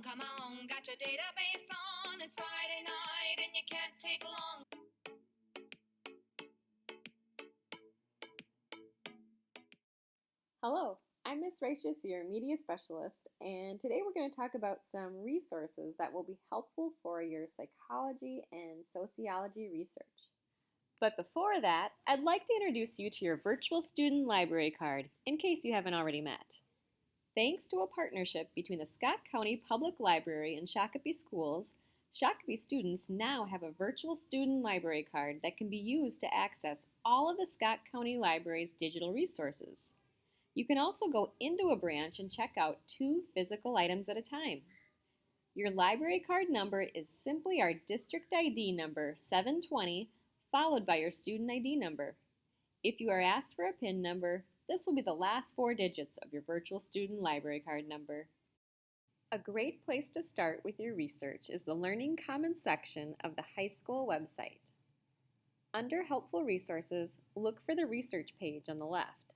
come on, got your database on. It's Friday night and you can't take long. Hello, I'm Ms. Righteous, your media specialist, and today we're going to talk about some resources that will be helpful for your psychology and sociology research. But before that, I'd like to introduce you to your virtual student library card, in case you haven't already met. Thanks to a partnership between the Scott County Public Library and Shakopee Schools, Shakopee students now have a virtual student library card that can be used to access all of the Scott County Library's digital resources. You can also go into a branch and check out 2 physical items at a time. Your library card number is simply our district ID number 720 followed by your student ID number. If you are asked for a PIN number, this will be the last 4 digits of your virtual student library card number. A great place to start with your research is the Learning Commons section of the high school website. Under Helpful Resources, look for the research page on the left.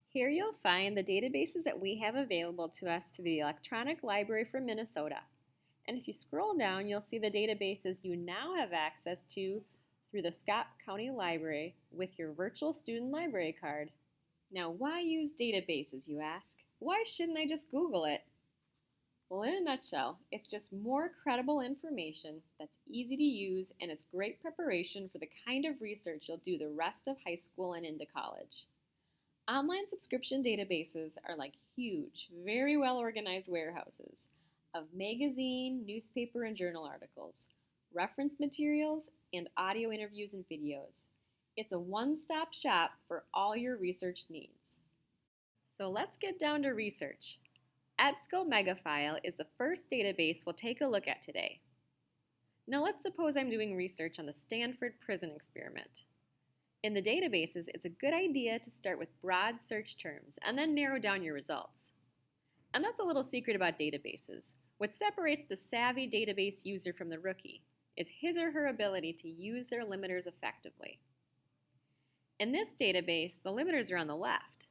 Here you'll find the databases that we have available to us through the Electronic Library for Minnesota. And if you scroll down, you'll see the databases you now have access to through the Scott County Library with your virtual student library card. Now, why use databases, you ask? Why shouldn't I just Google it? Well, in a nutshell, it's just more credible information that's easy to use, and it's great preparation for the kind of research you'll do the rest of high school and into college. Online subscription databases are like huge, very well organized warehouses of magazine, newspaper, and journal articles, reference materials, and audio interviews and videos. It's a one-stop shop for all your research needs. So let's get down to research. EBSCO Megafile is the first database we'll take a look at today. Now let's suppose I'm doing research on the Stanford prison experiment. In the databases, it's a good idea to start with broad search terms and then narrow down your results. And that's a little secret about databases. What separates the savvy database user from the rookie is his or her ability to use their limiters effectively. In this database, the limiters are on the left.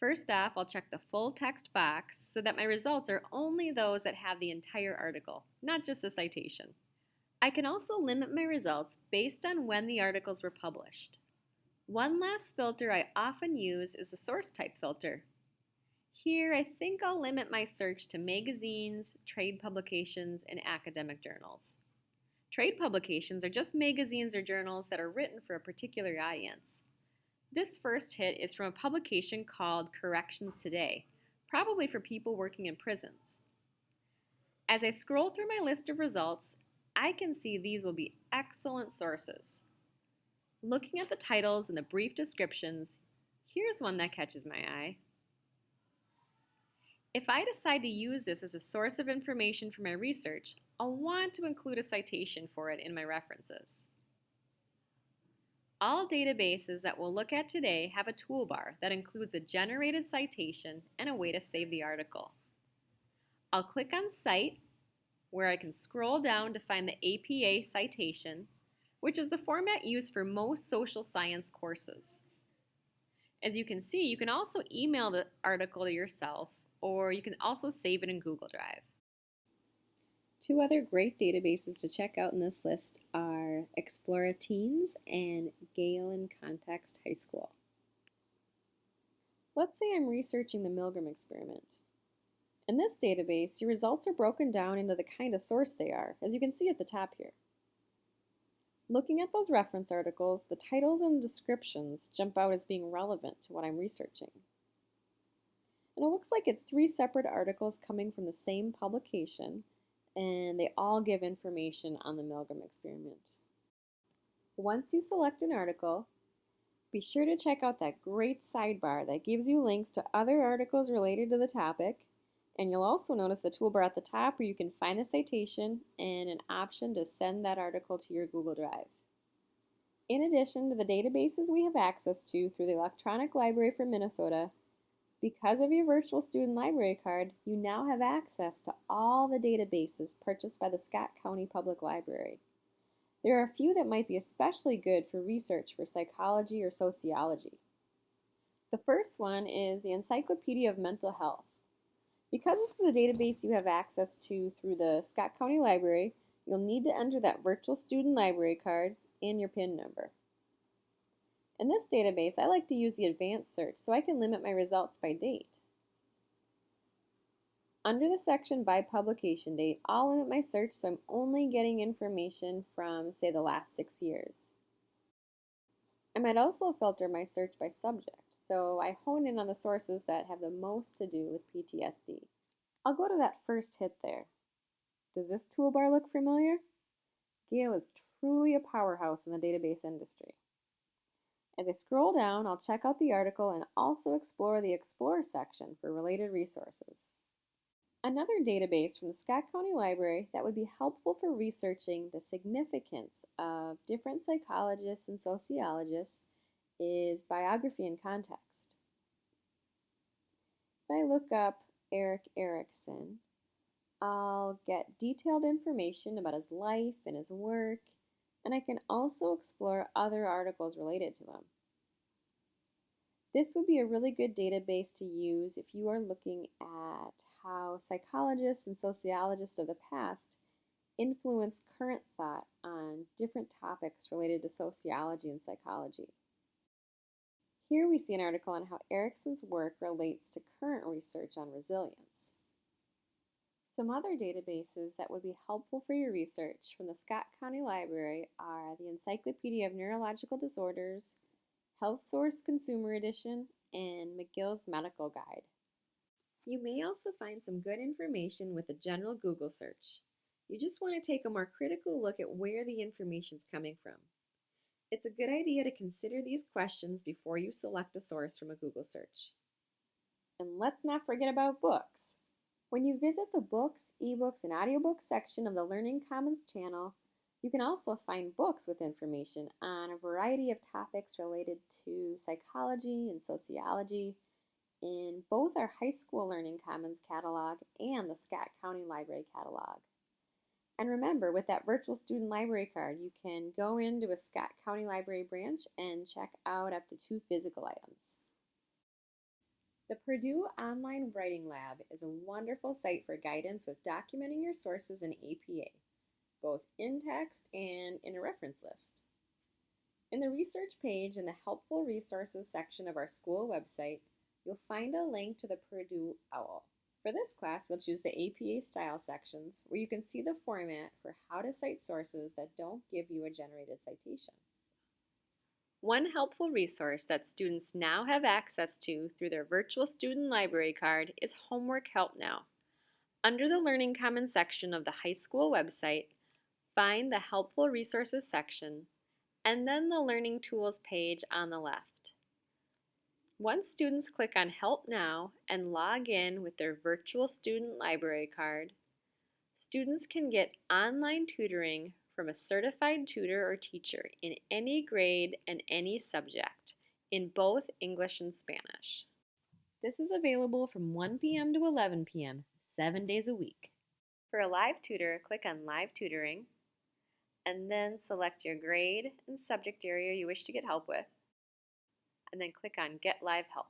First off, I'll check the full text box so that my results are only those that have the entire article, not just the citation. I can also limit my results based on when the articles were published. One last filter I often use is the source type filter. Here, I think I'll limit my search to magazines, trade publications, and academic journals. Trade publications are just magazines or journals that are written for a particular audience. This first hit is from a publication called Corrections Today, probably for people working in prisons. As I scroll through my list of results, I can see these will be excellent sources. Looking at the titles and the brief descriptions, here's one that catches my eye. If I decide to use this as a source of information for my research, I'll want to include a citation for it in my references. All databases that we'll look at today have a toolbar that includes a generated citation and a way to save the article. I'll click on Cite, where I can scroll down to find the APA citation, which is the format used for most social science courses. As you can see, you can also email the article to yourself, or you can also save it in Google Drive. 2 other great databases to check out in this list are Explora Teens and Galen Context High School. Let's say I'm researching the Milgram experiment. In this database, your results are broken down into the kind of source they are, as you can see at the top here. Looking at those reference articles, the titles and descriptions jump out as being relevant to what I'm researching. And it looks like it's 3 separate articles coming from the same publication, and they all give information on the Milgram experiment. Once you select an article, be sure to check out that great sidebar that gives you links to other articles related to the topic, and you'll also notice the toolbar at the top where you can find the citation and an option to send that article to your Google Drive. In addition to the databases we have access to through the Electronic Library for Minnesota, because of your virtual student library card, you now have access to all the databases purchased by the Scott County Public Library. There are a few that might be especially good for research for psychology or sociology. The first one is the Encyclopedia of Mental Health. Because this is a database you have access to through the Scott County Library, you'll need to enter that virtual student library card and your PIN number. In this database, I like to use the advanced search so I can limit my results by date. Under the section by publication date, I'll limit my search so I'm only getting information from, say, the last 6 years. I might also filter my search by subject, so I hone in on the sources that have the most to do with PTSD. I'll go to that first hit there. Does this toolbar look familiar? Gail is truly a powerhouse in the database industry. As I scroll down, I'll check out the article and also explore the Explore section for related resources. Another database from the Scott County Library that would be helpful for researching the significance of different psychologists and sociologists is Biography and Context. If I look up Erik Erikson, I'll get detailed information about his life and his work, and I can also explore other articles related to him. This would be a really good database to use if you are looking at how psychologists and sociologists of the past influence current thought on different topics related to sociology and psychology. Here we see an article on how Erikson's work relates to current research on resilience. Some other databases that would be helpful for your research from the Scott County Library are the Encyclopedia of Neurological Disorders, Health Source Consumer Edition, and McGill's Medical Guide. You may also find some good information with a general Google search. You just want to take a more critical look at where the information is coming from. It's a good idea to consider these questions before you select a source from a Google search. And let's not forget about books. When you visit the books, ebooks, and audiobooks section of the Learning Commons channel, you can also find books with information on a variety of topics related to psychology and sociology in both our high school Learning Commons catalog and the Scott County Library catalog. And remember, with that virtual student library card, you can go into a Scott County Library branch and check out up to 2 physical items. The Purdue Online Writing Lab is a wonderful site for guidance with documenting your sources in APA, both in text and in a reference list. In the research page in the Helpful Resources section of our school website, you'll find a link to the Purdue OWL. For this class, you'll choose the APA style sections where you can see the format for how to cite sources that don't give you a generated citation. One helpful resource that students now have access to through their virtual student library card is Homework Help Now. Under the Learning Commons section of the high school website, find the Helpful Resources section and then the Learning Tools page on the left. Once students click on Help Now and log in with their virtual student library card, students can get online tutoring from a certified tutor or teacher in any grade and any subject in both English and Spanish. This is available from 1 p.m. to 11 p.m., 7 days a week. For a live tutor, click on Live Tutoring and then select your grade and subject area you wish to get help with, and then click on Get Live Help.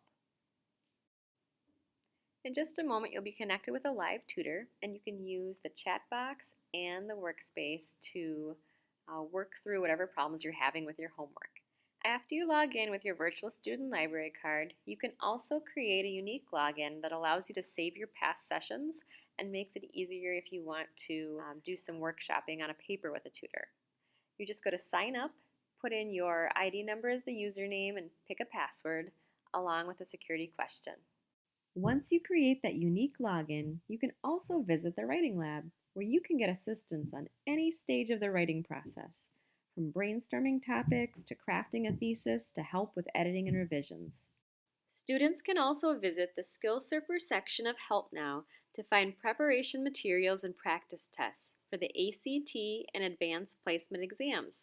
In just a moment, you'll be connected with a live tutor, and you can use the chat box and the workspace to work through whatever problems you're having with your homework. After you log in with your virtual student library card, you can also create a unique login that allows you to save your past sessions and makes it easier if you want to do some workshopping on a paper with a tutor. You just go to Sign Up, put in your ID number as the username, and pick a password along with a security question. Once you create that unique login, you can also visit the Writing Lab, where you can get assistance on any stage of the writing process, from brainstorming topics to crafting a thesis to help with editing and revisions. Students can also visit the Skill Surfer section of Help Now to find preparation materials and practice tests for the ACT and Advanced Placement exams.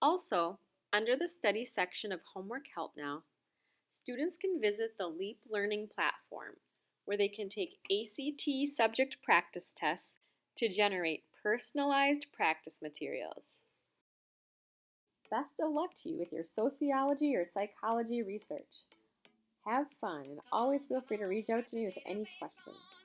Also, under the Study section of Homework Help Now, students can visit the LEAP Learning platform, where they can take ACT subject practice tests to generate personalized practice materials. Best of luck to you with your sociology or psychology research. Have fun and always feel free to reach out to me with any questions.